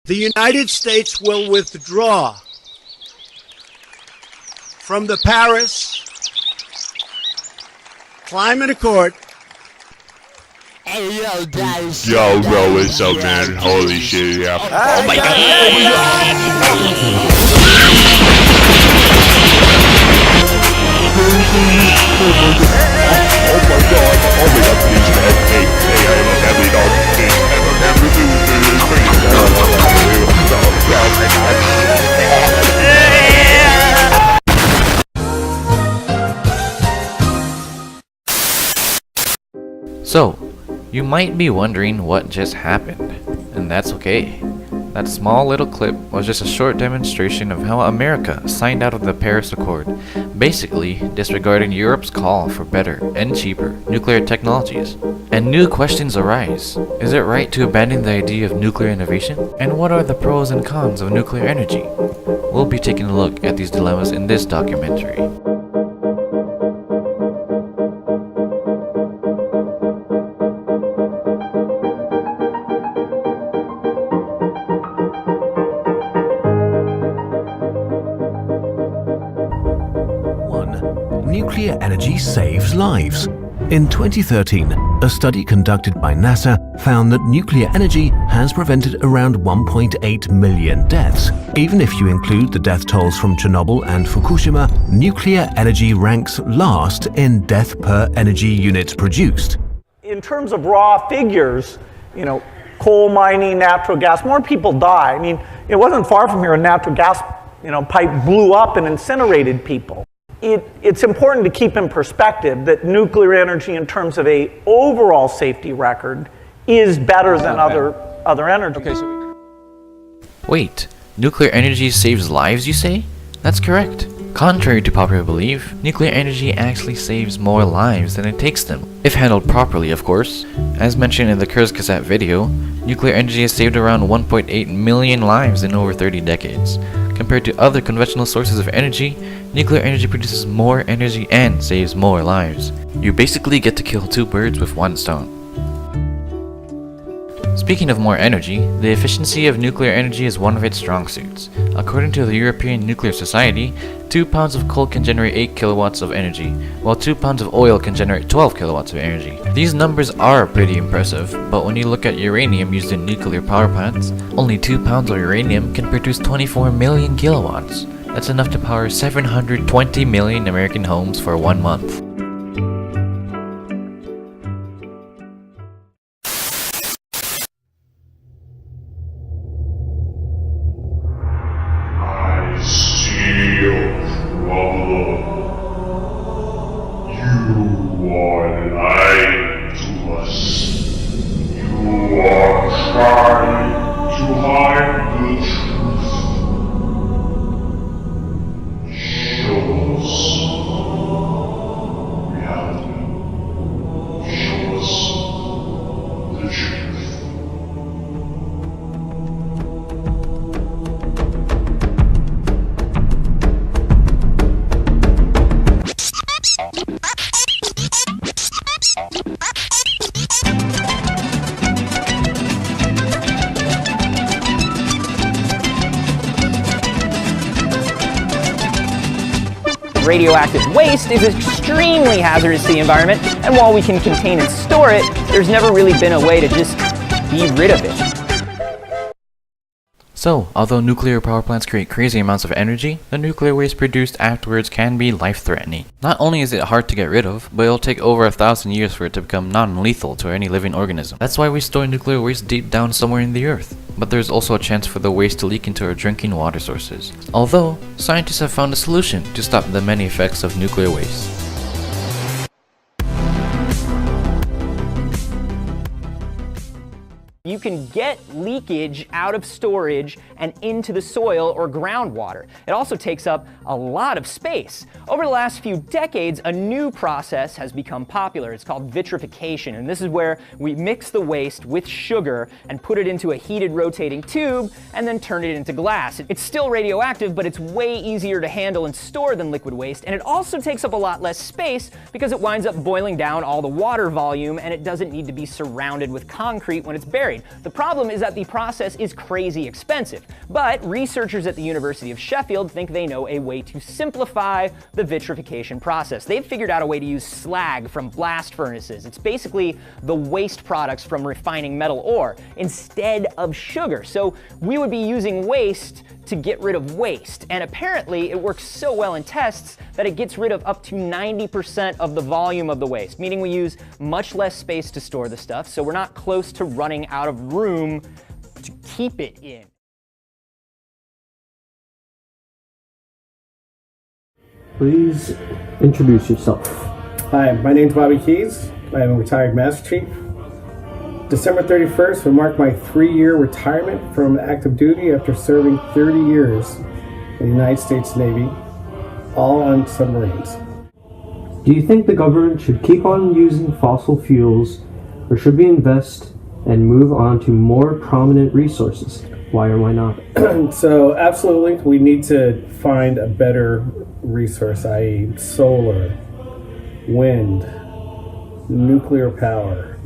The United States will withdraw from the Paris Climate Accord. Hey, yo, guys. Yo, bro, what's up, man? Holy shit, yeah. Oh my god. Please, man. Hey, I love every dog. Please, I love everything. So, you might be wondering what just happened, and that's okay. That small little clip was just a short demonstration of how America signed out of the Paris Accord, basically disregarding Europe's call for better and cheaper nuclear technologies. And new questions arise. Is it right to abandon the idea of nuclear innovation? And what are the pros and cons of nuclear energy? We'll be taking a look at these dilemmas in this documentary. Nuclear energy saves lives. In 2013, a study conducted by NASA found that nuclear energy has prevented around 1.8 million deaths. Even if you include the death tolls from Chernobyl and Fukushima, nuclear energy ranks last in death per energy unit produced. In terms of raw figures, you know, coal mining, natural gas, more people die. I mean, it wasn't far from here a natural gas, pipe blew up and incinerated people. It's important to keep in perspective that nuclear energy in terms of an overall safety record is better than other energy. Okay, wait, nuclear energy saves lives, you say? That's correct. Contrary to popular belief, nuclear energy actually saves more lives than it takes them, if handled properly, of course. As mentioned in the Kurzgesagt video, nuclear energy has saved around 1.8 million lives in over 30 decades. Compared to other conventional sources of energy, nuclear energy produces more energy and saves more lives. You basically get to kill two birds with one stone. Speaking of more energy, the efficiency of nuclear energy is one of its strong suits. According to the European Nuclear Society, 2 pounds of coal can generate 8 kilowatts of energy, while 2 pounds of oil can generate 12 kilowatts of energy. These numbers are pretty impressive, but when you look at uranium used in nuclear power plants, only 2 pounds of uranium can produce 24 million kilowatts. That's enough to power 720 million American homes for 1 month. You are lying to us. You are trying to hide the truth. Show us reality. Show us the truth. Radioactive waste is extremely hazardous to the environment, and while we can contain and store it, there's never really been a way to just be rid of it. So, although nuclear power plants create crazy amounts of energy, the nuclear waste produced afterwards can be life-threatening. Not only is it hard to get rid of, but it'll take over 1,000 years for it to become non-lethal to any living organism. That's why we store nuclear waste deep down somewhere in the earth. But there's also a chance for the waste to leak into our drinking water sources. Although, scientists have found a solution to stop the many effects of nuclear waste. You can get leakage out of storage and into the soil or groundwater. It also takes up a lot of space. Over the last few decades, a new process has become popular. It's called vitrification, and this is where we mix the waste with sugar and put it into a heated rotating tube and then turn it into glass. It's still radioactive, but it's way easier to handle and store than liquid waste, and it also takes up a lot less space because it winds up boiling down all the water volume and it doesn't need to be surrounded with concrete when it's buried. The problem is that the process is crazy expensive, but researchers at the University of Sheffield think they know a way to simplify the vitrification process. They've figured out a way to use slag from blast furnaces. It's basically the waste products from refining metal ore instead of sugar. So we would be using waste to get rid of waste. And apparently it works so well in tests that it gets rid of up to 90% of the volume of the waste, meaning we use much less space to store the stuff, so we're not close to running out of room to keep it in. Please introduce yourself. Hi, my name's Bobby Keys. I'm a retired Master Chief. December 31st will mark my 3-year retirement from active duty after serving 30 years in the United States Navy, all on submarines. Do you think the government should keep on using fossil fuels, or should we invest and move on to more prominent resources? Why or why not? So absolutely, we need to find a better resource, i.e. solar, wind, nuclear power.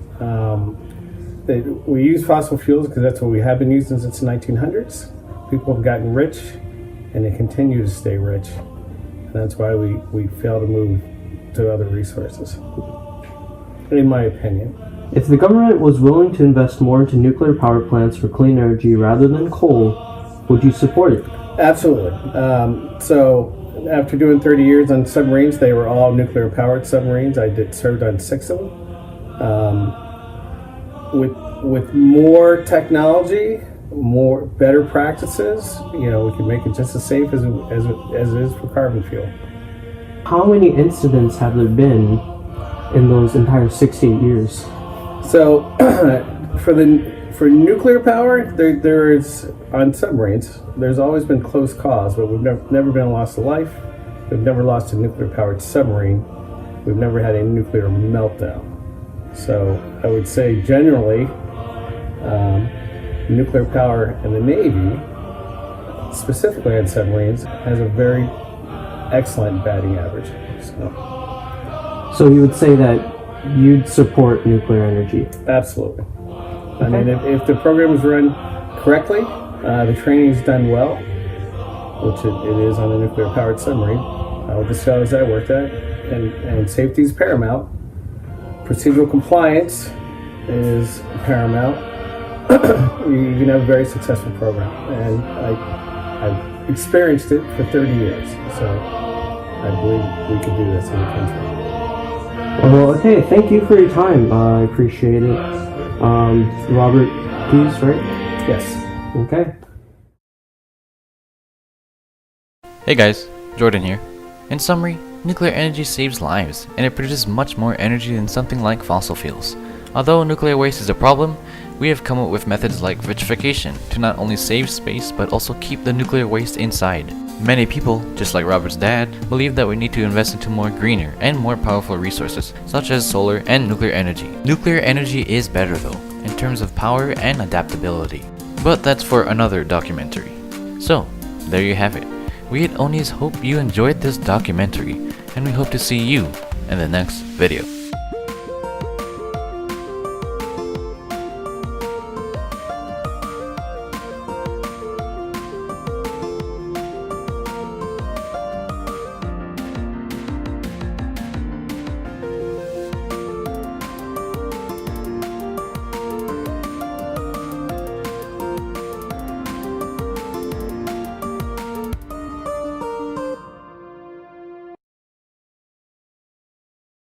We use fossil fuels because that's what we have been using since the 1900s. People have gotten rich and they continue to stay rich. And that's why we fail to move to other resources, in my opinion. If the government was willing to invest more into nuclear power plants for clean energy rather than coal, would you support it? Absolutely. So after doing 30 years on submarines, they were all nuclear powered submarines. I served on 6 of them. With more technology, better practices, we can make it just as safe as it is for carbon fuel. How many incidents have there been in those entire 68 years? So, for nuclear power, there is on submarines. There's always been close calls, but we've never been a loss of life. We've never lost a nuclear powered submarine. We've never had a nuclear meltdown. So I would say generally, nuclear power in the Navy, specifically on submarines, has a very excellent batting average. So you would say that you'd support nuclear energy? Absolutely. I mean, if the program is run correctly, the training is done well, which it is on a nuclear powered submarine, with the sailors I worked at, and safety is paramount. Procedural compliance is paramount. You can have a very successful program, and I've experienced it for 30 years, so I believe we can do this in the country. Well, okay, thank you for your time. I appreciate it. Robert Keys, right? Yes. Okay. Hey guys, Jordan here. In summary, nuclear energy saves lives, and it produces much more energy than something like fossil fuels. Although nuclear waste is a problem, we have come up with methods like vitrification to not only save space but also keep the nuclear waste inside. Many people, just like Robert's dad, believe that we need to invest into more greener and more powerful resources, such as solar and nuclear energy. Nuclear energy is better though, in terms of power and adaptability. But that's for another documentary. So, there you have it. We at O.N.N.Y.S hope you enjoyed this documentary, and we hope to see you in the next video.